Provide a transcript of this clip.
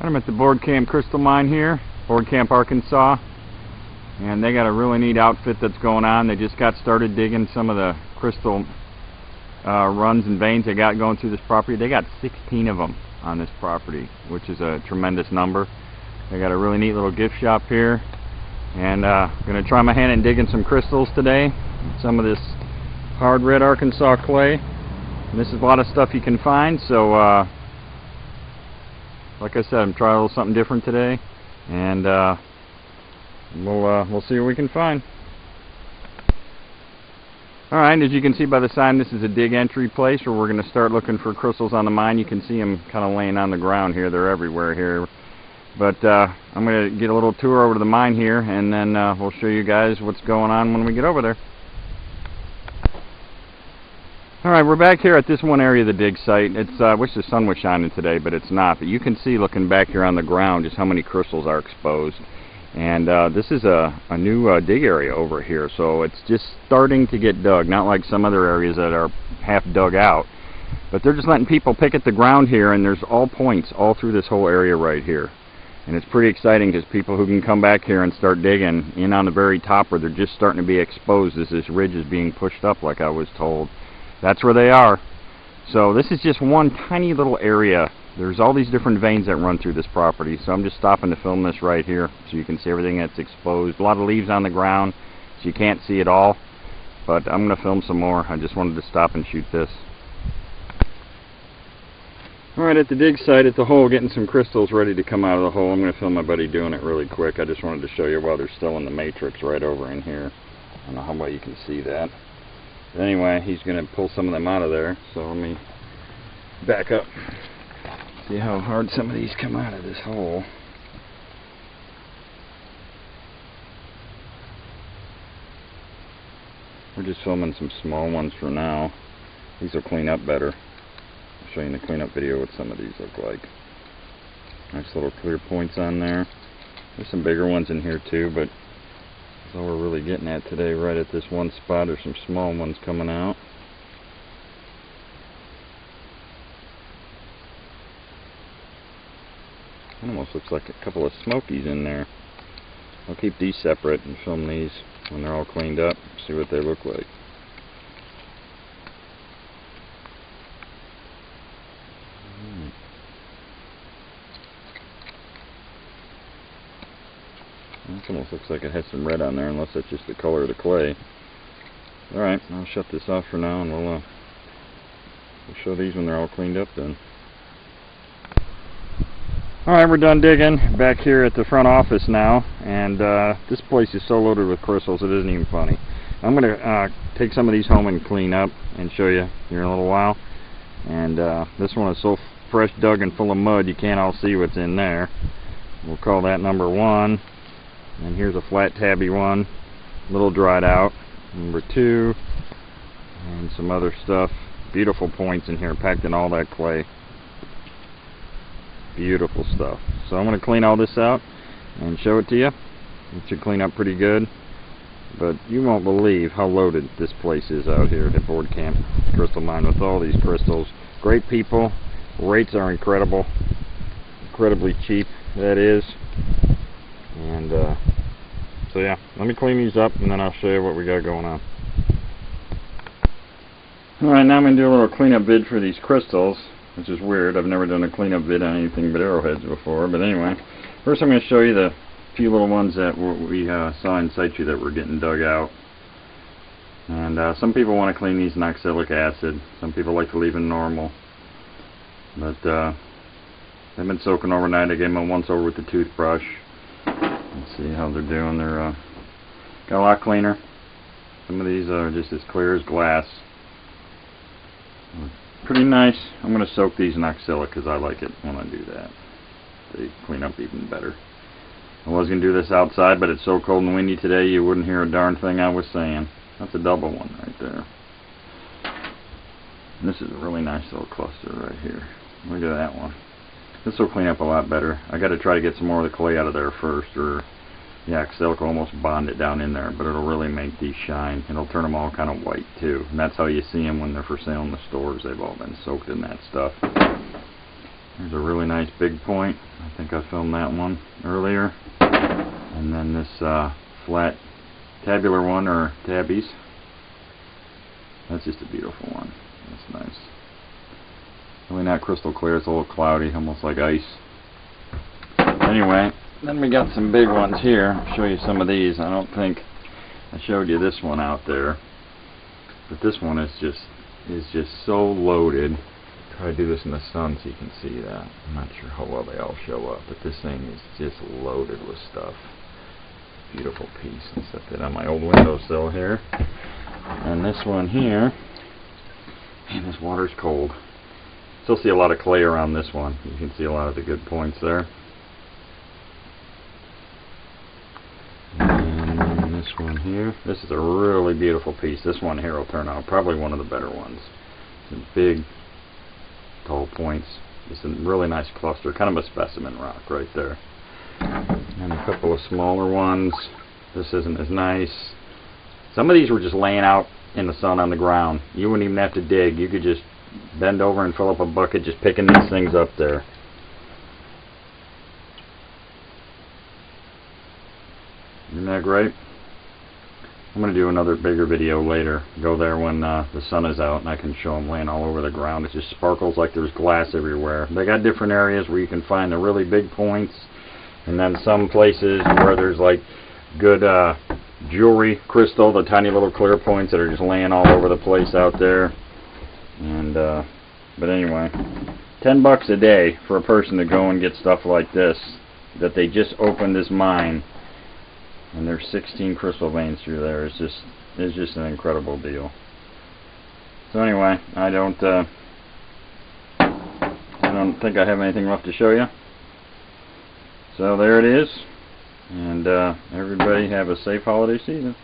I'm at the Board Camp Crystal Mine here, Board Camp, Arkansas, and they got a really neat outfit that's going on. They just got started digging some of the crystal runs and veins they got going through this property. They got 16 of them on this property, which is a tremendous number. They got a really neat little gift shop here, and I'm going to try my hand in digging some crystals today. Some of this hard red Arkansas clay. And this is a lot of stuff you can find, so like I said, I'm trying a little something different today, and we'll see what we can find. Alright, as you can see by the sign, this is a dig entry place where we're going to start looking for crystals on the mine. You can see them kind of laying on the ground here. They're everywhere here. But I'm going to get a little tour over to the mine here, and then we'll show you guys what's going on when we get over there. Alright, we're back here at this one area of the dig site. I wish the sun was shining today, but it's not. But you can see, looking back here on the ground, just how many crystals are exposed. And this is a new dig area over here, so it's just starting to get dug, not like some other areas that are half dug out. But they're just letting people pick at the ground here, and there's all points all through this whole area right here. And it's pretty exciting because people who can come back here and start digging in on the very top where they're just starting to be exposed as this ridge is being pushed up, like I was told. That's where they are. So this is just one tiny little area. There's all these different veins that run through this property, so I'm just stopping to film this right here so you can see everything that's exposed. A lot of leaves on the ground, so you can't see it all, but I'm going to film some more. I just wanted to stop and shoot this. Alright, at the dig site at the hole, getting some crystals ready to come out of the hole. I'm going to film my buddy doing it really quick. I just wanted to show you while they're still in the matrix right over in here. I don't know how well you can see that. But anyway, he's going to pull some of them out of there, so let me back up. See how hard some of these come out of this hole. We're just filming some small ones for now. These will clean up better. I'll show you in the cleanup video what some of these look like. Nice little clear points on there. There's some bigger ones in here too, but that's all we're really getting at today. Right at this one spot, there's some small ones coming out. It almost looks like a couple of smokies in there. I'll keep these separate and film these when they're all cleaned up, see what they look like. This almost looks like it has some red on there, unless that's just the color of the clay. Alright, I'll shut this off for now, and we'll show these when they're all cleaned up then. Alright, we're done digging. Back here at the front office now, and this place is so loaded with crystals it isn't even funny. I'm going to take some of these home and clean up and show you here in a little while. And this one is so fresh dug and full of mud you can't all see what's in there. We'll call that number 1. And here's a flat tabby one, a little dried out. Number 2, and some other stuff. Beautiful points in here, packed in all that clay. Beautiful stuff. So I'm going to clean all this out and show it to you. It should clean up pretty good. But you won't believe how loaded this place is out here at Board Camp Crystal Mine with all these crystals. Great people. Rates are incredible. Incredibly cheap, that is. And so yeah, let me clean these up and then I'll show you what we got going on. Alright, now I'm going to do a little cleanup vid for these crystals, which is weird. I've never done a cleanup vid on anything but arrowheads before. But anyway, first I'm going to show you the few little ones that we saw in situ that were getting dug out. And some people want to clean these in oxalic acid. Some people like to leave them normal. But they've been soaking overnight. I gave them a once over with the toothbrush. Let's see how they're doing. They're got a lot cleaner. Some of these are just as clear as glass. Pretty nice. I'm going to soak these in oxalic because I like it when I do that. They clean up even better. I was going to do this outside, but it's so cold and windy today you wouldn't hear a darn thing I was saying. That's a double one right there. And this is a really nice little cluster right here. Look at that one. This will clean up a lot better. I got to try to get some more of the clay out of there first, or yeah, oxalic will almost bond it down in there, but it'll really make these shine. It'll turn them all kind of white too, and that's how you see them when they're for sale in the stores. They've all been soaked in that stuff. There's a really nice big point. I I think I filmed that one earlier. And then this flat tabular one, or tabbies. That's just a beautiful one. That's nice. Really not crystal clear, it's a little cloudy, almost like ice. Anyway, then we got some big ones here. I'll show you some of these. I don't think I showed you this one out there, but this one is just so loaded. Try to do this in the sun so you can see that. I'm not sure how well they all show up, but this thing is just loaded with stuff. Beautiful piece. And set that on my old windowsill here. And this one here, man, this water's cold. Still see a lot of clay around this one. You can see a lot of the good points there. And then this one here. This is a really beautiful piece. This one here will turn out probably one of the better ones. Some big, tall points. It's a really nice cluster. Kind of a specimen rock right there. And a couple of smaller ones. This isn't as nice. Some of these were just laying out in the sun on the ground. You wouldn't even have to dig. You could just bend over and fill up a bucket just picking these things up there. Isn't that great? I'm going to do another bigger video later. Go there when the sun is out and I can show them laying all over the ground. It just sparkles like there's glass everywhere. They got different areas where you can find the really big points, and then some places where there's like good jewelry crystal, the tiny little clear points that are just laying all over the place out there. And but anyway, $10 a day for a person to go and get stuff like this that they just opened this mine, and there's 16 crystal veins through there. It's just an incredible deal. So anyway, I don't think I have anything left to show you. So there it is, and everybody have a safe holiday season.